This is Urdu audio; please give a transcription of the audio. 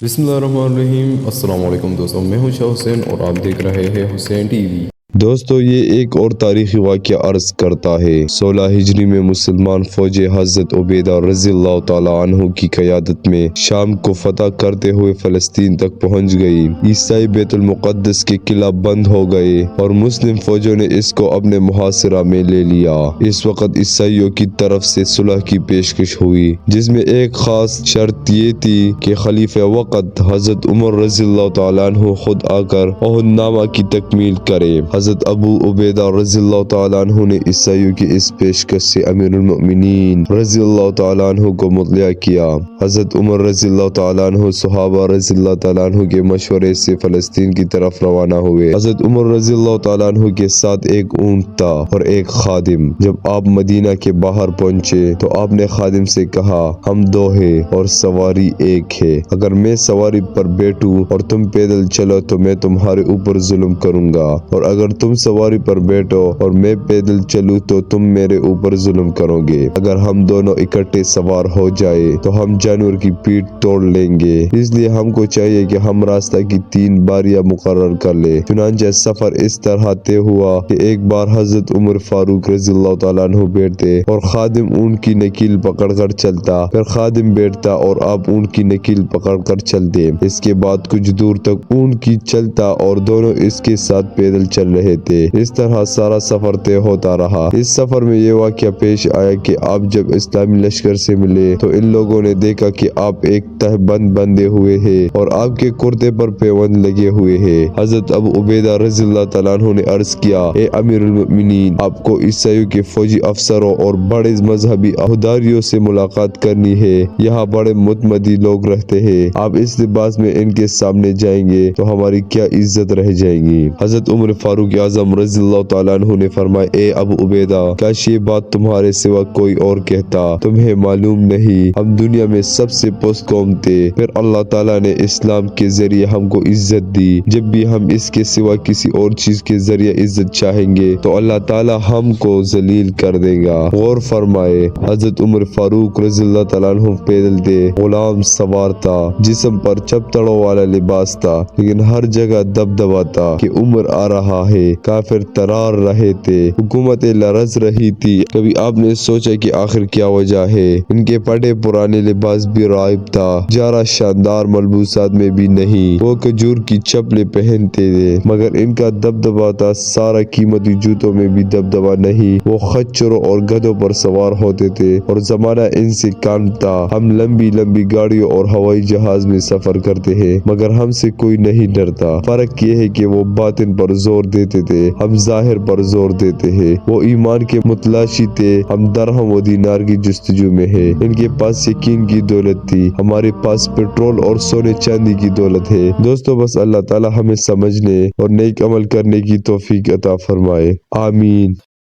بسم اللہ الرحمن الرحیم۔ السلام علیکم دوستوں، میں ہوں شاہ حسین اور آپ دیکھ رہے ہیں حسین ٹی وی۔ دوستو یہ ایک اور تاریخی واقعہ عرض کرتا ہے۔ 16 ہجری میں مسلمان فوجیں حضرت عبیدہ رضی اللہ تعالیٰ عنہ کی قیادت میں شام کو فتح کرتے ہوئے فلسطین تک پہنچ گئی۔ عیسائی بیت المقدس کے قلعہ بند ہو گئے اور مسلم فوجوں نے اس کو اپنے محاصرہ میں لے لیا۔ اس وقت عیسائیوں کی طرف سے صلح کی پیشکش ہوئی، جس میں ایک خاص شرط یہ تھی کہ خلیفہ وقت حضرت عمر رضی اللہ تعالیٰ عنہ خود آ کر عہد نامہ کی تکمیل کرے۔ حضرت ابو عبیدہ رضی اللہ تعالیٰ عنہ نے عیسائیوں کی اس پیشکش سے امیر المؤمنین رضی اللہ تعالیٰ عنہ کو مطلع کیا۔ حضرت عمر رضی اللہ تعالیٰ عنہ صحابہ رضی اللہ تعالیٰ عنہ کے مشورے سے فلسطین کی طرف روانہ ہوئے۔ حضرت عمر رضی اللہ تعالیٰ عنہ کے ساتھ ایک اونٹ تھا اور ایک خادم۔ جب آپ مدینہ کے باہر پہنچے تو آپ نے خادم سے کہا، ہم دو ہیں اور سواری ایک ہے۔ اگر میں سواری پر بیٹھوں اور تم پیدل چلو تو میں تمہارے اوپر ظلم کروں گا، اور اگر تم سواری پر بیٹھو اور میں پیدل چلوں تو تم میرے اوپر ظلم کرو گے۔ اگر ہم دونوں اکٹھے سوار ہو جائے تو ہم جانور کی پیٹھ توڑ لیں گے، اس لیے ہم کو چاہیے کہ ہم راستہ کی 3 باریاں مقرر کر لیں۔ چنانچہ سفر اس طرح طے ہوا کہ ایک بار حضرت عمر فاروق رضی اللہ تعالیٰ عنہ بیٹھتے اور خادم اونٹ کی نکیل پکڑ کر چلتا، پھر خادم بیٹھتا اور آپ اونٹ کی نکیل پکڑ کر چلتے۔ اس کے بعد کچھ دور تک اونٹ کی چلتا اور دونوں اس کے ساتھ پیدل چل رہے تھے۔ اس طرح سارا سفر طے ہوتا رہا۔ اس سفر میں یہ واقعہ پیش آیا کہ آپ جب اسلامی لشکر سے ملے تو ان لوگوں نے دیکھا کہ آپ ایک تہبند بندھے ہوئے ہیں اور آپ کے کرتے پر پیوند لگے ہوئے ہیں۔ حضرت ابو عبیدہ رضی اللہ تعالیٰ عنہ نے عرض کیا، اے امیر المؤمنین، آپ کو عیسائیوں کے فوجی افسروں اور بڑے مذہبی عہدیداروں سے ملاقات کرنی ہے۔ یہاں بڑے متمدی لوگ رہتے ہیں، آپ اس لباس میں ان کے سامنے جائیں گے تو ہماری کیا عزت رہ جائے گی۔ حضرت عمر فاروق اعظم رضی اللہ تعالیٰ عنہ نے فرمایا، اے ابو عبیدہ، کاش یہ بات تمہارے سوا کوئی اور کہتا۔ تمہیں معلوم نہیں ہم دنیا میں سب سے پست قوم تھے، پھر اللہ تعالیٰ نے اسلام کے ذریعے ہم کو عزت دی۔ جب بھی ہم اس کے سوا کسی اور چیز کے ذریعے عزت چاہیں گے تو اللہ تعالیٰ ہم کو ذلیل کر دے گا۔ غور فرمائے، حضرت عمر فاروق رضی اللہ تعالیٰ عنہ پیدل تھے، غلام سوار تھا، جسم پر چپتڑوں والا لباس تھا، لیکن ہر جگہ دبدبا تھا کہ عمر آ رہا ہے۔ کافر ترار رہے تھے، حکومتیں لرز رہی تھی۔ کبھی آپ نے سوچا کہ آخر کیا وجہ ہے؟ ان کے پھٹے پرانے لباس بھی رائب تھا، زیادہ شاندار ملبوسات میں بھی نہیں۔ وہ کھجور کی چپلیں پہنتے تھے مگر ان کا دبدبا تھا سارا قیمتی جوتوں میں بھی دبدبا نہیں۔ وہ خچروں اور گدھوں پر سوار ہوتے تھے اور زمانہ ان سے کم تھا۔ ہم لمبی لمبی گاڑیوں اور ہوائی جہاز میں سفر کرتے ہیں مگر ہم سے کوئی نہیں ڈرتا۔ فرق یہ ہے کہ وہ باطن پر زور دیتے تھے، ہم ظاہر پر زور دیتے ہیں۔ وہ ایمان کے متلاشی تھے، ہم درہم و دینار کی جستجو میں ہیں۔ ان کے پاس یقین کی دولت تھی، ہمارے پاس پیٹرول اور سونے چاندی کی دولت ہے۔ دوستو بس اللہ تعالی ہمیں سمجھنے اور نیک عمل کرنے کی توفیق عطا فرمائے، آمین۔